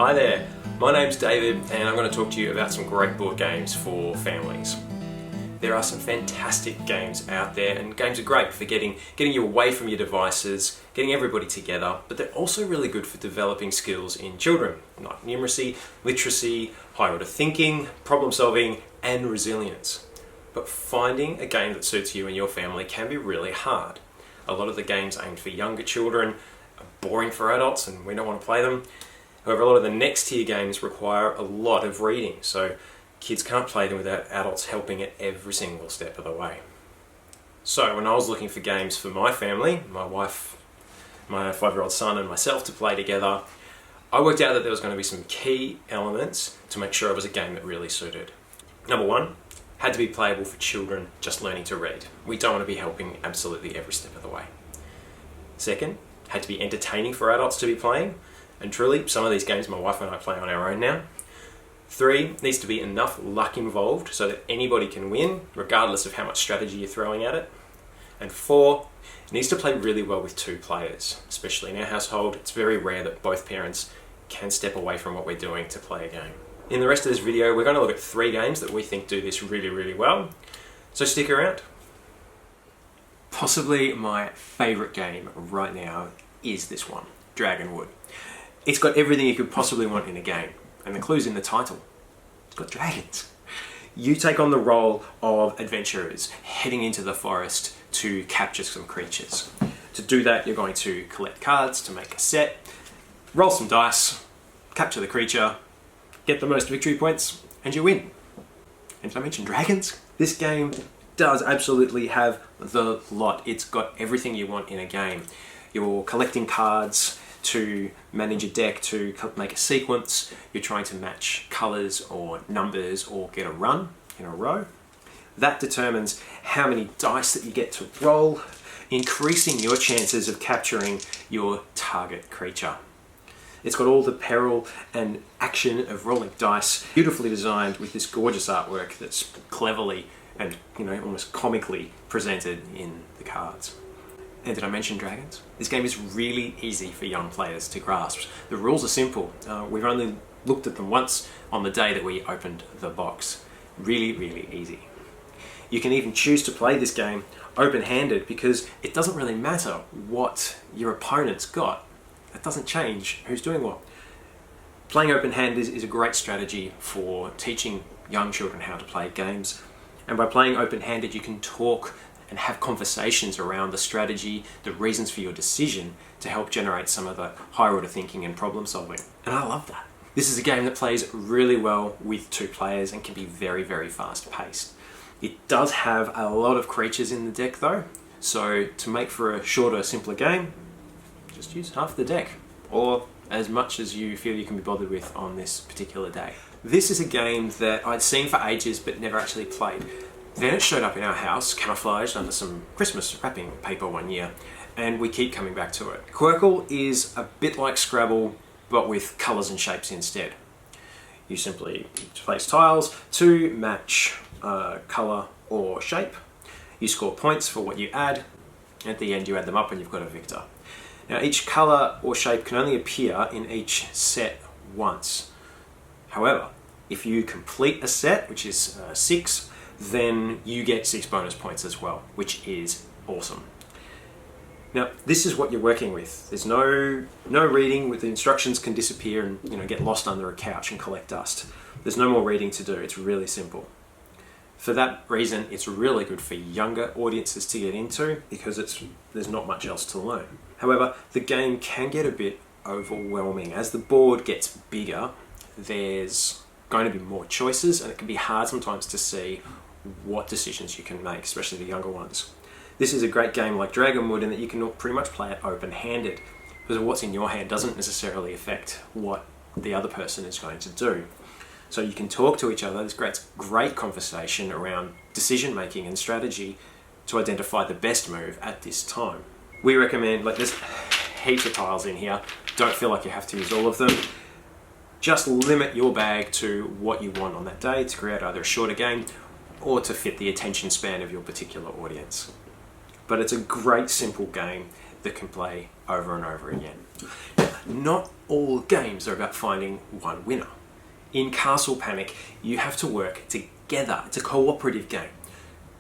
Hi there, my name's David and I'm going to talk to you about some great board games for families. There are some fantastic games out there, and games are great for getting you away from your devices, getting everybody together, but they're also really good for developing skills in children, like numeracy, literacy, higher order thinking, problem solving and resilience. But finding a game that suits you and your family can be really hard. A lot of the games aimed for younger children are boring for adults and we don't want to play them. However, a lot of the next tier games require a lot of reading, so kids can't play them without adults helping at every single step of the way. So when I was looking for games for my family, my wife, my 5-year-old son and myself to play together, I worked out that there was going to be some key elements to make sure it was a game that really suited. Number one, had to be playable for children just learning to read. We don't want to be helping absolutely every step of the way. Second, had to be entertaining for adults to be playing. And truly, some of these games my wife and I play on our own now. 3, needs to be enough luck involved so that anybody can win, regardless of how much strategy you're throwing at it. And 4, it needs to play really well with 2 players. Especially in our household, it's very rare that both parents can step away from what we're doing to play a game. In the rest of this video, we're going to look at 3 games that we think do this really, really well. So stick around. Possibly my favourite game right now is this one, Dragonwood. It's got everything you could possibly want in a game, and the clue's in the title. It's got dragons. You take on the role of adventurers heading into the forest to capture some creatures. To do that, you're going to collect cards to make a set, roll some dice, capture the creature, get the most victory points, and you win. And did I mention dragons? This game does absolutely have the lot. It's got everything you want in a game. You're collecting cards to manage a deck, to make a sequence. You're trying to match colours or numbers or get a run in a row. That determines how many dice that you get to roll, increasing your chances of capturing your target creature. It's got all the peril and action of rolling dice, beautifully designed with this gorgeous artwork that's cleverly and almost comically presented in the cards. And did I mention dragons? This game is really easy for young players to grasp. The rules are simple. We've only looked at them once on the day that we opened the box. Really, really easy. You can even choose to play this game open-handed because it doesn't really matter what your opponent's got. It doesn't change who's doing what. Playing open-handed is a great strategy for teaching young children how to play games. And by playing open-handed, you can talk and have conversations around the strategy, the reasons for your decision to help generate some of the higher order thinking and problem solving. And I love that. This is a game that plays really well with 2 players and can be very, very fast paced. It does have a lot of creatures in the deck though, so to make for a shorter, simpler game, just use half the deck, or as much as you feel you can be bothered with on this particular day. This is a game that I'd seen for ages but never actually played. Then it showed up in our house, camouflaged under some Christmas wrapping paper one year, and we keep coming back to it. Qwirkle is a bit like Scrabble, but with colours and shapes instead. You simply place tiles to match colour or shape. You score points for what you add. At the end you add them up and you've got a victor. Now each colour or shape can only appear in each set once. However, if you complete a set, which is 6, then you get 6 bonus points as well, which is awesome. Now, this is what you're working with. There's no reading. With the instructions can disappear and get lost under a couch and collect dust. There's no more reading to do. It's really simple. For that reason, it's really good for younger audiences to get into because there's not much else to learn. However, the game can get a bit overwhelming. As the board gets bigger, there's going to be more choices and it can be hard sometimes to see what decisions you can make, especially the younger ones. This is a great game like Dragonwood in that you can pretty much play it open-handed because what's in your hand doesn't necessarily affect what the other person is going to do. So you can talk to each other. There's great conversation around decision making and strategy to identify the best move at this time. We recommend, there's heaps of tiles in here. Don't feel like you have to use all of them. Just limit your bag to what you want on that day to create either a shorter game or to fit the attention span of your particular audience. But it's a great simple game that can play over and over again. not all games are about finding one winner. In Castle Panic, you have to work together. It's a cooperative game.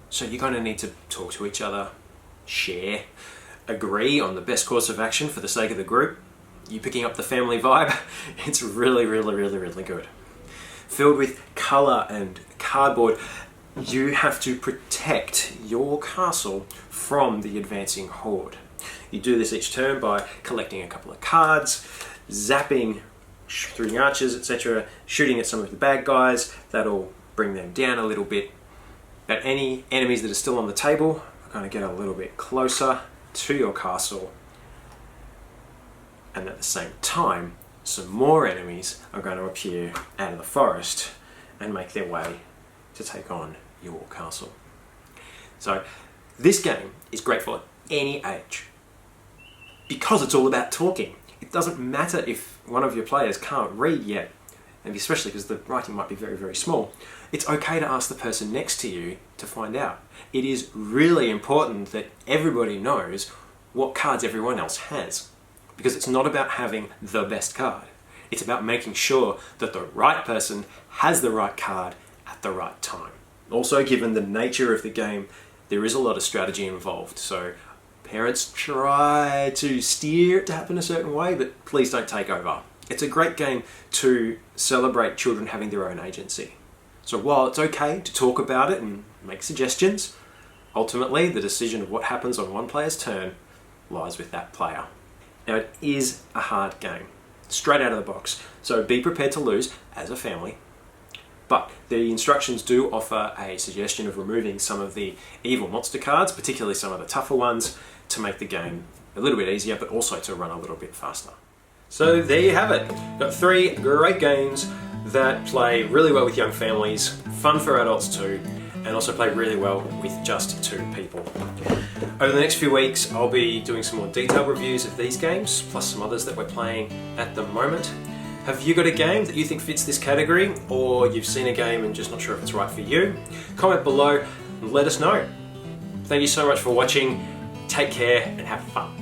So you're going to need to talk to each other, share, agree on the best course of action for the sake of the group. You picking up the family vibe? It's really, really, really, really good. Filled with colour and cardboard, you have to protect your castle from the advancing horde. You do this each turn by collecting a couple of cards, zapping through the archers, etc., shooting at some of the bad guys. That'll bring them down a little bit. But any enemies that are still on the table are going to get a little bit closer to your castle. And at the same time, some more enemies are going to appear out of the forest and make their way to take on your castle. So this game is great for any age because it's all about talking. It doesn't matter if one of your players can't read yet, and especially because the writing might be very, very small. It's okay to ask the person next to you to find out. It is really important that everybody knows what cards everyone else has, because it's not about having the best card. It's about making sure that the right person has the right card at the right time. Also, given the nature of the game, there is a lot of strategy involved, so parents try to steer it to happen a certain way, but please don't take over. It's a great game to celebrate children having their own agency. So while it's okay to talk about it and make suggestions, ultimately the decision of what happens on one player's turn lies with that player. Now, it is a hard game, straight out of the box, so be prepared to lose as a family. But the instructions do offer a suggestion of removing some of the evil monster cards, particularly some of the tougher ones, to make the game a little bit easier, but also to run a little bit faster. So there you have it. Got 3 great games that play really well with young families, fun for adults too, and also play really well with just 2 people. Over the next few weeks, I'll be doing some more detailed reviews of these games, plus some others that we're playing at the moment. Have you got a game that you think fits this category, or you've seen a game and just not sure if it's right for you? Comment below and let us know. Thank you so much for watching. Take care and have fun.